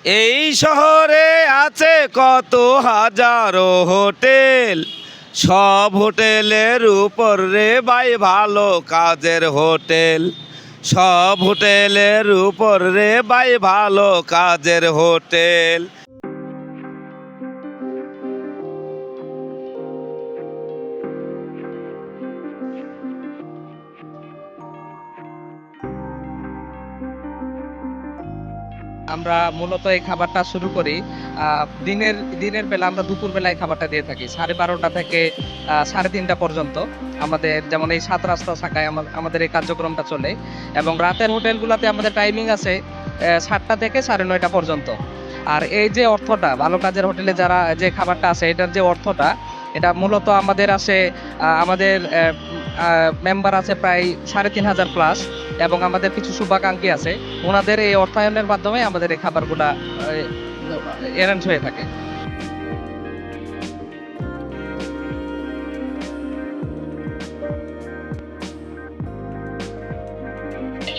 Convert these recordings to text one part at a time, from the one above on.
এই শহরে আছে কত হাজারো হোটেল, সব হোটেলের উপর রে ভাই ভালো কাজের হোটেল। সব হোটেলের উপর রে ভাই ভালো কাজের হোটেল। আমরা মূলত এই খাবারটা শুরু করি দিনের দিনের বেলা। আমরা দুপুর বেলায় খাবারটা দিয়ে থাকি 12:30 থেকে 3:30 পর্যন্ত। আমাদের যেমন এই 7 রাস্তা শাখায় আমাদের এই কার্যক্রমটা চলে। এবং রাতের হোটেলগুলোতে আমাদের টাইমিং আছে 7টা থেকে 9:30 পর্যন্ত। আর এই যে অর্থটা ভালো কাজের হোটেলে যারা যে খাবারটা আছে, এটার যে অর্থটা, এটা মূলত আমাদের আসে আমাদের মেম্বার আছে প্রায় 3,500 প্লাস, এবং আমাদের কিছু শুভাকাঙ্ক্ষী আছে। ওনাদের এই অর্থায়নের মাধ্যমে আমাদের এই খাবারগুলা অ্যারেঞ্জ হয়ে থাকে।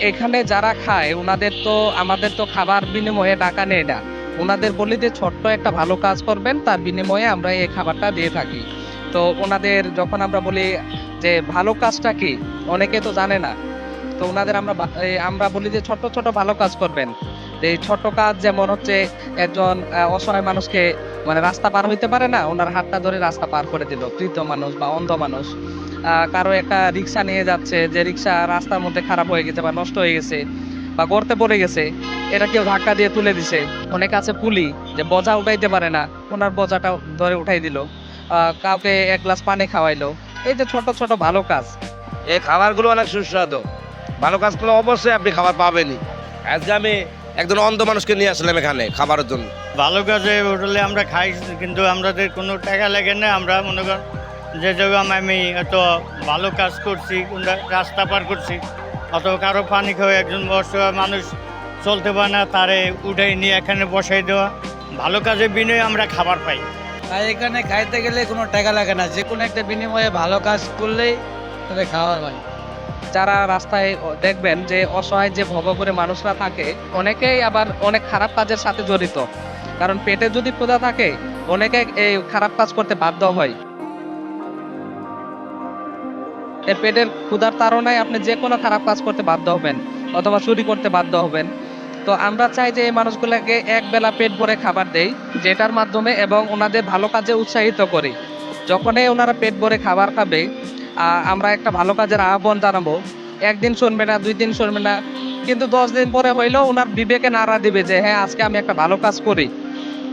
এখানে যারা খায় ওনাদের তো আমাদের তো খাবার বিনিময়ে টাকা নেই না। ওনাদের বলি যে ছোট্ট একটা ভালো কাজ করবেন, তার বিনিময়ে আমরা এই খাবারটা দিয়ে থাকি। তো ওনাদের যখন আমরা বলি যে ভালো কাজটা কি, অনেকে তো জানে না। তো ওনাদের আমরা বলি যে ছোট ছোট ভালো কাজ করবেন। তো এই ছোট কাজ যেমন হচ্ছে একজন অসহায় মানুষকে, মানে রাস্তা পার হইতে পারে না, ওনার হাতটা ধরে রাস্তা পার করে দিল, বৃদ্ধ মানুষ বা অন্ধ মানুষ। কারো একটা রিক্সা নিয়ে যাচ্ছে, যে রিক্সা রাস্তার মধ্যে খারাপ হয়ে গেছে বা নষ্ট হয়ে গেছে বা গর্তে পড়ে গেছে, এটা কেউ ধাক্কা দিয়ে তুলে দিছে। অনেক আছে পুলি, যে বোঝা উঠাইতে পারে না, ওনার বোঝাটা ধরে উঠাই দিল। কাউকে এক গ্লাস পানি খাওয়াইলো। এই যে ছোট ছোট ভালো কাজ। এই খাবারগুলো অনেক সুস্বাদু। ভালো কাজ করলে অবশ্যই আপনি খাবার পাবেনই। আজকে আমি একজন অন্ধ মানুষকে নিয়ে আসলাম এখানে খাবারের জন্য। ভালো কাজে হোটেলে আমরা খাই, কিন্তু আমাদের কোনো টাকা লাগে না। আমরা মনে করেন যে জায়গায় আমি এত ভালো কাজ করছি, কোনটা রাস্তা পার করছি, অথবা কারো পানি খাওয়া, একজন অসহায় মানুষ চলতে পারে না, তারে উঠাই নিয়ে এখানে বসাই দেওয়া, ভালো কাজের বিনিময়ে আমরা খাবার পাই। আর এখানে খাইতে গেলে কোনো টাকা লাগে না, যে কোনো একটা বিনিময়ে ভালো কাজ করলেই তাদের খাওয়া হয়। যারা রাস্তায় দেখবেন যে অসহায় যে ভোগ করে মানুষরা থাকে, অনেকেই আবার অনেক খারাপ কাজের সাথে জড়িত। কারণ পেটে যদি ক্ষুধা থাকে, অনেকে এই খারাপ কাজ করতে বাধ্য হয়। এই পেটের ক্ষুধার তাড়নায় আপনি যে কোনো খারাপ কাজ করতে বাধ্য হবেন, অথবা চুরি করতে বাধ্য হবেন। তো আমরা চাই যে এই মানুষগুলোকে এক বেলা পেট ভরে খাবার দেই, যেটার মাধ্যমে এবং ওনাদের ভালো কাজে উৎসাহিত করি। যখনই ওনারা পেট ভরে খাবার খাবে, আমরা একটা ভালো কাজের আহ্বান জানাবো। একদিন শুনবে না, 2 দিন শুনবে না, কিন্তু 10 দিন পরে হইলেও ওনার বিবেকে নাড়া দিবে যে হ্যাঁ, আজকে আমি একটা ভালো কাজ করি।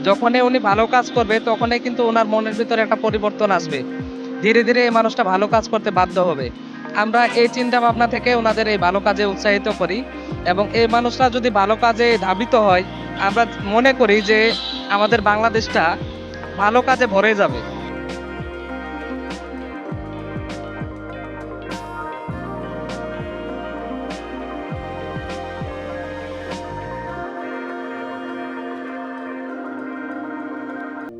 যখনই উনি ভালো কাজ করবে, তখনই কিন্তু ওনার মনের ভিতরে একটা পরিবর্তন আসবে। ধীরে ধীরে এই মানুষটা ভালো কাজ করতে বাধ্য হবে। আমরা এই চিন্তা ভাবনা থেকে ওনাদের এই ভালো কাজে উৎসাহিত করি। এবং এই মানুষরা যদি ভালো কাজে ধাবিত হয়, আমরা মনে করি যে আমাদের বাংলাদেশটা ভালো কাজে ভরে যাবে।